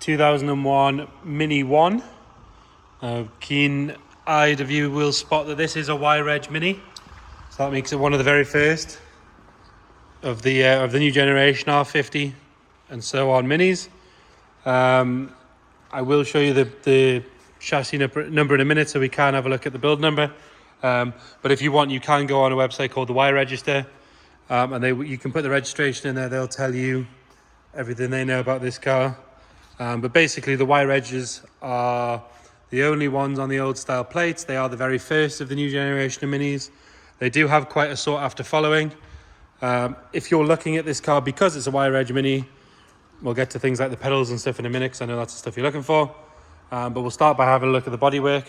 2001 Mini 1. Keen-eyed of you will spot that this is a Y-Reg Mini. So that makes it one of the very first of the new generation R50 and so on Minis. I will show you the chassis number in a minute, so we can have a look at the build number. But if you want, you can go on a website called the Y Register, and you can put the registration in there. They'll tell you everything they know about this car. But basically, the Y Regs are the only ones on the old style plates. They are the very first of the new generation of Minis. They do have quite a sought after following. If you're looking at this car because it's a Y-Reg Mini, we'll get to things like the pedals and stuff in a minute, because I know that's the stuff you're looking for. But we'll start by having a look at the bodywork.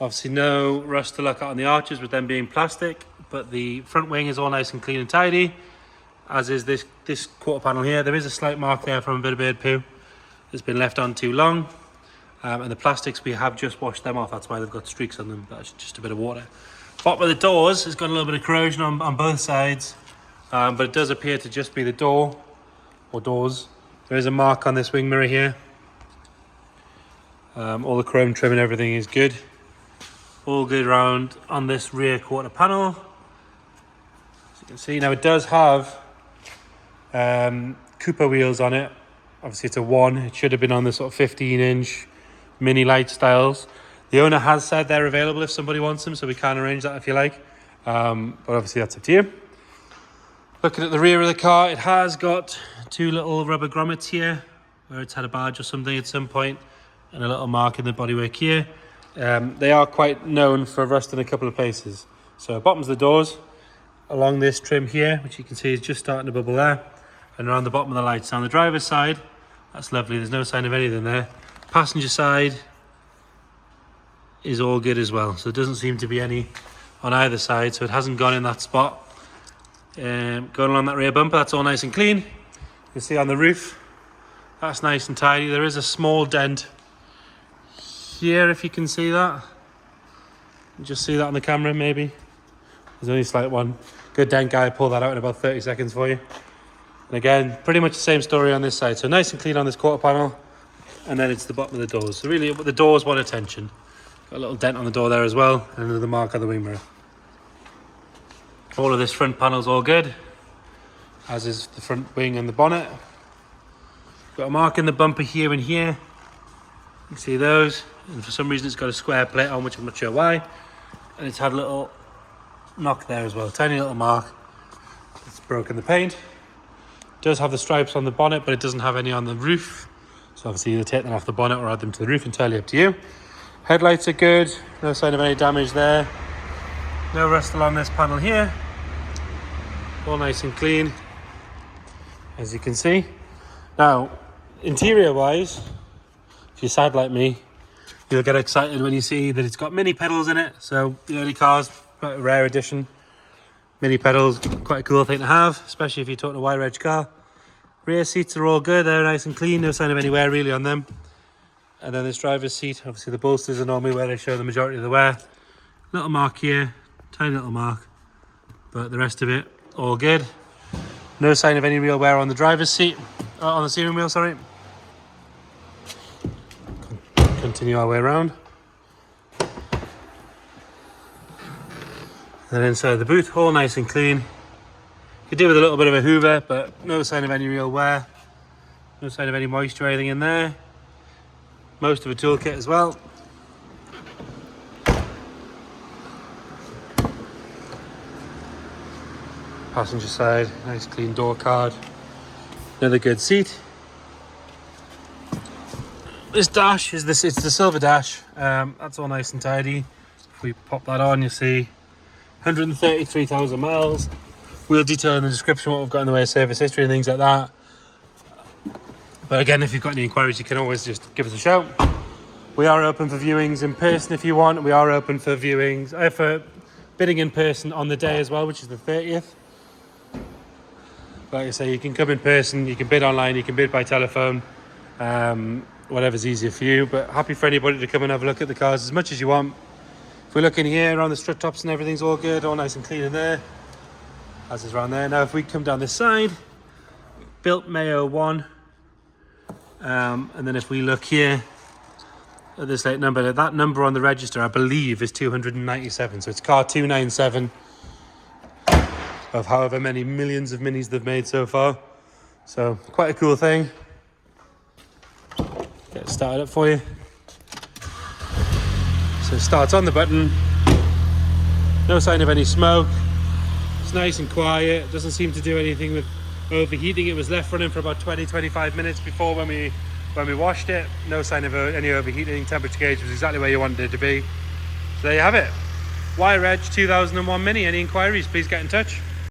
Obviously no rust to look at on the arches with them being plastic, but the front wing is all nice and clean and tidy, as is this quarter panel here. There is a slight mark there from a bit of bird poo that's been left on too long. And the plastics, we have just washed them off. That's why they've got streaks on them. That's just a bit of water. Bottom of the doors has got a little bit of corrosion on both sides, but it does appear to just be the door or doors. There is a mark on this wing mirror here. All the chrome trim and everything is good. All good around on this rear quarter panel. As you can see, now it does have Cooper wheels on it. Obviously it's a 1. It should have been on the sort of 15-inch mini light styles. The owner has said they're available if somebody wants them, so we can arrange that if you like. But obviously that's up to you. Looking at the rear of the car, it has got 2 little rubber grommets here, where it's had a badge or something at some point, and a little mark in the bodywork here. They are quite known for rust in a couple of places. So bottoms of the doors, along this trim here, which you can see is just starting to bubble there, and around the bottom of the lights. On the driver's side, that's lovely, there's no sign of anything there. Passenger side is all good as well, so there doesn't seem to be any on either side, so it hasn't gone in that spot. Going along that rear bumper, that's all nice and clean. You see on the roof, that's nice and tidy. There is a small dent here, if you can see that. You just see that on the camera, maybe. There's only a slight one. Good dent guy, pull that out in about 30 seconds for you. And again, pretty much the same story on this side. So nice and clean on this quarter panel, and then it's the bottom of the doors. So really, the doors want attention. Got a little dent on the door there as well, and another mark on the wing mirror. All of this front panel's all good, as is the front wing and the bonnet. Got a mark in the bumper here and here. You can see those, and for some reason it's got a square plate on, which I'm not sure why. And it's had a little knock there as well, tiny little mark. It's broken the paint. It does have the stripes on the bonnet, but it doesn't have any on the roof. So obviously either take them off the bonnet or add them to the roof, entirely up to you. Headlights are good, no sign of any damage there. No rust along this panel here. All nice and clean, as you can see. Now, interior wise, if you're sad like me, you'll get excited when you see that it's got mini pedals in it. So the early cars, quite a rare addition. Mini pedals, quite a cool thing to have, especially if you're talking a Y-Reg car. Rear seats are all good, they're nice and clean, no sign of any wear really on them. And then this driver's seat, obviously the bolsters are normally where they show the majority of the wear. Little mark here, tiny little mark, but the rest of it, all good. No sign of any real wear on the driver's seat, on the steering wheel, sorry. Continue our way around. And then inside the boot, all nice and clean. Could do with a little bit of a hoover, but no sign of any real wear. No sign of any moisture or anything in there. Most of a toolkit as well. Passenger side, nice clean door card. Another good seat. This dash is it's the silver dash. That's all nice and tidy. If we pop that on, you see 133,000 miles. We'll detail in the description what we've got in the way of service history and things like that. But again, if you've got any inquiries, you can always just give us a shout. We are open for viewings in person if you want. We are open for viewings, for bidding in person on the day as well, which is the 30th. Like I say, you can come in person, you can bid online, you can bid by telephone, whatever's easier for you. But happy for anybody to come and have a look at the cars as much as you want. If we look in here around the strut tops and everything's all good, all nice and clean in there, as is around there. Now if we come down this side, built May 01, And then if we look here at this late number, that number on the register I believe is 297, so it's car 297 of however many millions of minis they've made so far. So quite a cool thing. Get it started up for you. So it starts on the button, no sign of any smoke, it's nice and quiet, doesn't seem to do anything with overheating. It was left running for about 20-25 minutes before when we washed it. No sign of any overheating. Temperature gauge was exactly where you wanted it to be. So there you have it. YREG 2001 Mini. Any inquiries, please get in touch.